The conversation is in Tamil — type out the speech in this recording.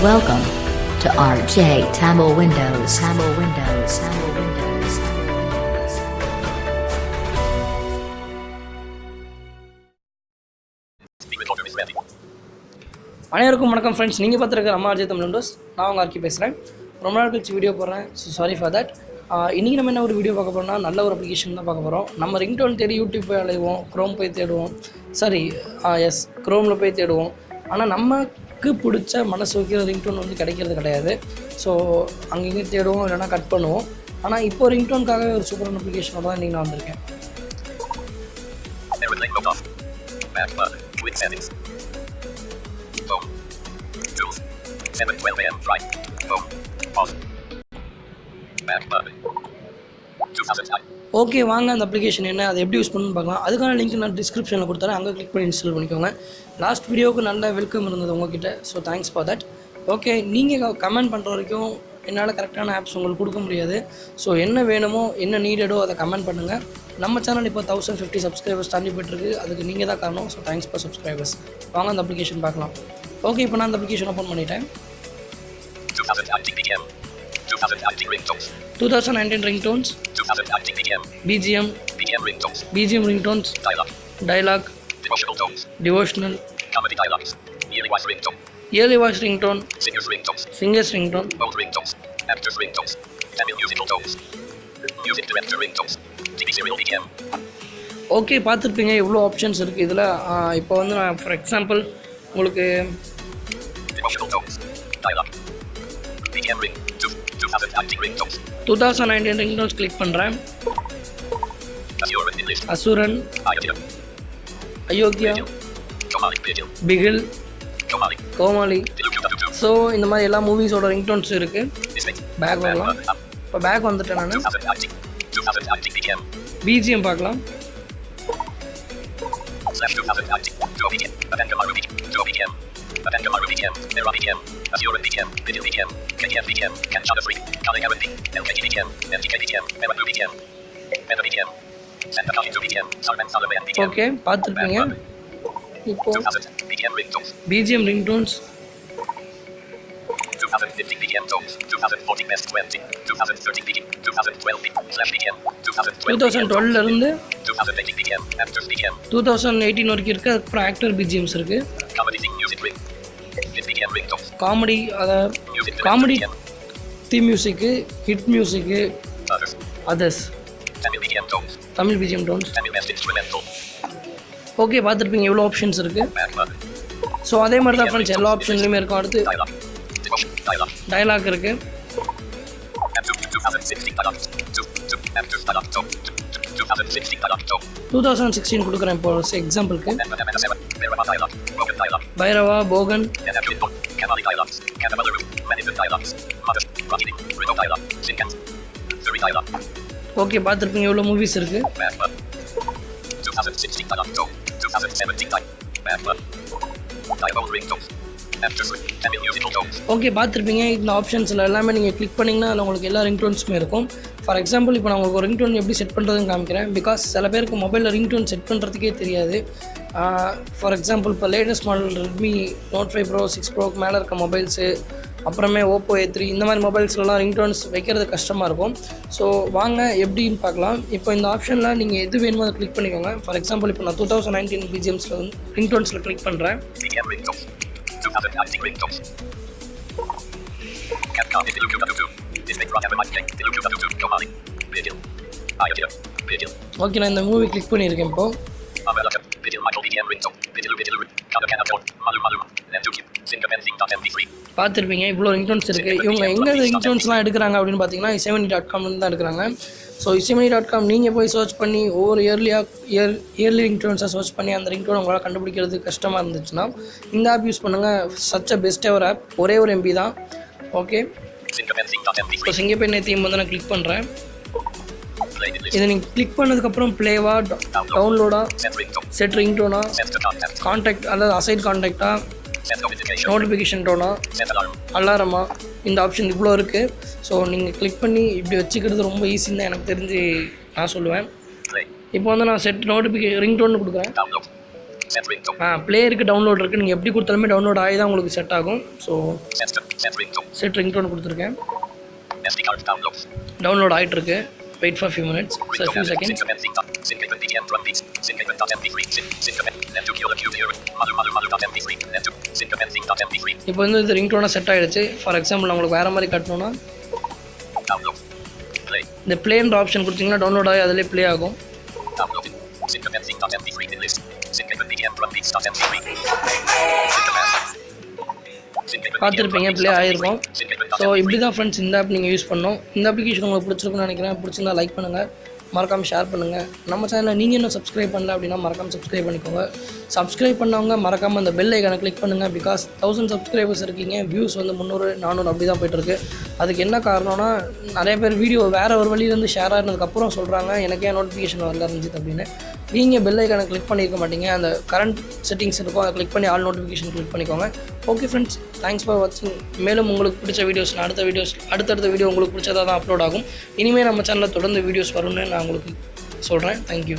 Welcome to RJ Tamil Windows. Tamil Windows. Tamil Windows. அனைவருக்கும் வணக்கம் ஃப்ரெண்ட்ஸ். நீங்கள் பார்த்துருக்க நம்ம RJ Tamil Windows. நான் உங்கள் ஆர்கி பேசுகிறேன். ரொம்ப நாள் கழிச்சு வீடியோ போடுறேன். So sorry for that. இன்றைக்கி நம்ம என்ன ஒரு வீடியோ பார்க்க போகிறோம்னா, நல்ல ஒரு அப்ளிகேஷன் தான் பார்க்க போகிறோம். நம்ம ரிங்டோன் தேடி யூடியூப் போய் அலைவோம், க்ரோம் போய் தேடுவோம், க்ரோமில் போய் தேடுவோம். ஆனால் நமக்கு பிடிச்ச மனசு வைக்கிற ரிங்டோன் வந்து கிடைக்கிறது கிடையாது. ஸோ அங்கேயும் தேடுவோம், இல்லைனா கட் பண்ணுவோம். ஆனால் இப்போ ரிங்டோனுக்காகவே ஒரு சூப்பரான அப்ளிகேஷனோட தான் இன்றைக்கி நான் வந்திருக்கேன். ஓகே, வாங்க அந்த அப்ளிகேஷன் என்ன, அதை எப்படி யூஸ் பண்ணணும்னு பார்க்கலாம். அதுக்கான லிங்க் நான் டிஸ்கிரிப்ஷனில் கொடுத்துறேன், அங்கே கிளிக் பண்ணி இன்ஸ்டால் பண்ணிக்கோங்க. லாஸ்ட் வீடியோவுக்கு நல்ல வெல்கம் இருந்தது உங்ககிட்ட. So thanks for that. Okay, நீங்கள் கமெண்ட் பண்ணுற வரைக்கும் என்னால் கரெக்டான ஆப்ஸ் உங்களுக்கு கொடுக்க முடியாது. ஸோ என்ன வேணுமோ, என்ன நீடடோ அதை கமெண்ட் பண்ணுங்கள். நம்ம சேனல் இப்போ 1050 சப்ஸ்கிரைபர்ஸ் தாண்டி போய்ட்டுருக்கு. அதுக்கு நீங்கள் தான் காரணம். So thanks for subscribers. வாங்க அந்த அப்ளிகேஷன் பார்க்கலாம். ஓகே, இப்போ நான் அந்த அப்ளிகேஷன் ஓப்பன் பண்ணிட்டேன். 2019 ringtones, BGM ringtones, dialogue, devotional, yearly voice ringtone, singers ringtone, actors ringtones, Tamil musical tones, music director ringtones, TV serial BGM. Okay, பார்த்துருப்பீங்க எவ்வளோ ஆப்ஷன்ஸ் இருக்குது இதில். இப்போ வந்து நான் ஃபார் எக்ஸாம்பிள் உங்களுக்கு 2019 ringtones கிளிக் பண்ணுறேன். அசுரன், அயோத்தியா, பிகில், கோமாளி. ஸோ இந்த மாதிரி எல்லா மூவிஸோட ரிங்டோன்ஸ் இருக்குது. பேக் வரலாம். இப்போ பேக் வந்துட்டேன் நான். பிஜிஎம் பார்க்கலாம். ஓகே, பார்த்துருப்பீங்க. இப்போ பிஜிஎம் ரிங்டோன்ஸ் 2012 2018 வரைக்கும் இருக்குது. அதுக்கப்புறம் ஆக்டர் பிஜிஎம்ஸ் இருக்குது. Comedy, comedy theme music, hit music, others, Tamil BGM tones. Okay, பார்த்துருப்பீங்க எவ்வளோ ஆப்ஷன்ஸ் இருக்குது. ஸோ அதே மாதிரி தான் ஃப்ரெண்ட்ஸ் எல்லா ஆப்ஷன்லையுமே இருக்கும். அடுத்து டயலாக் இருக்குது. 2016 கொடுக்குறேன் இப்போ எக்ஸாம்பிளுக்கு. பைரவா, போகன், ஓகே, பார்த்துருப்பீங்க எவ்வளோ மூவிஸ் இருக்குது. ஓகே, பார்த்துருப்பீங்க. இந்த ஆப்ஷன்ஸில் எல்லாமே நீங்கள் கிளிக் பண்ணிங்கன்னா அதில் உங்களுக்கு எல்லா ரிங்டோன்ஸுமே இருக்கும். ஃபார் எக்ஸாம்பிள் இப்போ நான் உங்களுக்கு ஒரு ரிங்டோன் எப்படி செட் பண்ணுறதுன்னு காமிக்கிறேன். பிகாஸ் சில பேருக்கு மொபைலில் ரிங்டோன் செட் பண்ணுறதுக்கே தெரியாது. ஃபார் எக்ஸாம்பிள் இப்போ latest model Redmi note 5 pro 6 ப்ரோக்கு மேலே இருக்க மொபைல்ஸு, அப்புறமே ஓப்போ A3 இந்த மாதிரி மொபைல்ஸ்லாம் ரிங்டோன்ஸ் வைக்கிறது கஷ்டமாக இருக்கும். ஸோ வாங்க எப்படின்னு பார்க்கலாம். இப்போ இந்த ஆப்ஷனில் நீங்கள் எது வேணுமோ அதை கிளிக் பண்ணிக்கோங்க. ஃபார் எக்ஸாம்பிள் இப்போ நான் 2019 பிஜிஎம்ஸில் வந்து ரிங்டோன்ஸில் கிளிக் பண்ணுறேன். ஓகே, நான் இந்த மூவி கிளிக் பண்ணியிருக்கேன். இப்போது பார்த்துருப்பீங்க இவ்வளோ ரிங்டோன்ஸ் இருக்குது. இவங்க எங்கே ரிங்டோன்ஸ்லாம் எடுக்கிறாங்க அப்படின்னு பார்த்தீங்கன்னா isemani.com தான் எடுக்கிறாங்க. ஸோ isemani.com நீங்கள் போய் சர்ச் பண்ணி ஒவ்வொரு இயர்லி ரிங்டோன்ஸை சர்ச் பண்ணி அந்த ரிங்டோன் உங்களால் கண்டுபிடிக்கிறது கஷ்டமாக இருந்துச்சுன்னா இந்த ஆப் யூஸ் பண்ணுங்கள். Such a best ever app. ஒரே ஒரு MB தான். ஓகே, இப்போ சிங்கப்பெண்ணை தீம் வந்து நான் கிளிக் பண்ணுறேன். இதை நீங்கள் கிளிக் பண்ணதுக்கப்புறம் ப்ளேவா, டவுன்லோடா, செட் ரிங்டோனா, கான்டாக்ட் அல்லது அசைட் கான்டாக்டா, நோட்டிஃபிகேஷன் டோனா, அலாரமா, இந்த ஆப்ஷன் இவ்வளோ இருக்குது. ஸோ நீங்கள் கிளிக் பண்ணி இப்படி வச்சுக்கிறது ரொம்ப ஈஸின்னு தான் எனக்கு தெரிஞ்சு நான் சொல்லுவேன். இப்போ வந்து நான் செட் ரிங்டோன்னு கொடுக்குறேன். பிளேயருக்கு டவுன்லோட் இருக்குது, நீங்கள் எப்படி கொடுத்தாலுமே டவுன்லோட் ஆகி தான் உங்களுக்கு செட் ஆகும். ஸோ செட் ரிங்டோன் கொடுத்துருக்கேன், டவுன்லோட் ஆகிட்டுருக்கு. Wait for few minutes, sir few seconds. இப்போ வந்து இது ரிங்டோனாக செட் ஆகிடுச்சு. ஃபார் எக்ஸாம்பிள் உங்களுக்கு வேறு மாதிரி கட்டணும்னா இந்த பிளேன்ற ஆப்ஷன் கொடுத்தீங்கன்னா டவுன்லோட் ஆகி அதிலே ப்ளே ஆகும். பார்த்துருப்பீங்க, ப்ளே ஆகிருக்கும். ஸோ இப்படி தான் ஃப்ரெண்ட்ஸ் இந்த ஆப் நீங்கள் யூஸ் பண்ணணும். இந்த அப்ளிகேஷன் உங்களுக்கு பிடிச்சிருக்குன்னு நினைக்கிறேன். பிடிச்சிருந்தா லைக் பண்ணுங்கள், மறக்காமல் ஷேர் பண்ணுங்கள். நம்ம சேனலை நீங்கள் இன்னும் சப்ஸ்கிரைப் பண்ணல அப்படின்னா மறக்காமல் சப்ஸ்கிரைப் பண்ணிக்கோங்க. சப்ஸ்கிரைப் பண்ணவங்க மறக்காமல் அந்த பெல் ஐக்கானை கிளிக் பண்ணுங்கள். பிகாஸ் 1000 சப்ஸ்கிரைபர்ஸ் இருக்கீங்க, வியூஸ் வந்து 300 400 அப்படி தான் போய்ட்டுருக்கு. அதுக்கு என்ன காரணம்னா நிறைய பேர் வீடியோ வேறு ஒரு வழியிலேருந்து ஷேர் ஆகினதுக்கப்புறம் சொல்கிறாங்க எனக்கே நோட்டிஃபிகேஷன் வரல இருந்துச்சு அப்படின்னு. நீங்கள் பெல் ஐக்கானை கிளிக் பண்ணியிருக்க மாட்டீங்க. அந்த கரண்ட் செட்டிங்ஸ் இருக்கும், அதை கிளிக் பண்ணி ஆல் நோட்டிஃபிகேஷன் கிளிக் பண்ணிக்கோங்க. ஓகே ஃப்ரெண்ட்ஸ், தேங்க்ஸ் ஃபார் வாட்சிங். மேலும் உங்களுக்கு பிடிச்ச வீடியோஸ் அடுத்தடுத்த வீடியோ உங்களுக்கு பிடிச்சதாக தான் அப்லோட் ஆகும். இனிமேல் நம்ம சேனலில் தொடர்ந்து வீடியோஸ் வரும்னு நான் உங்களுக்கு சொல்கிறேன். தேங்க்யூ.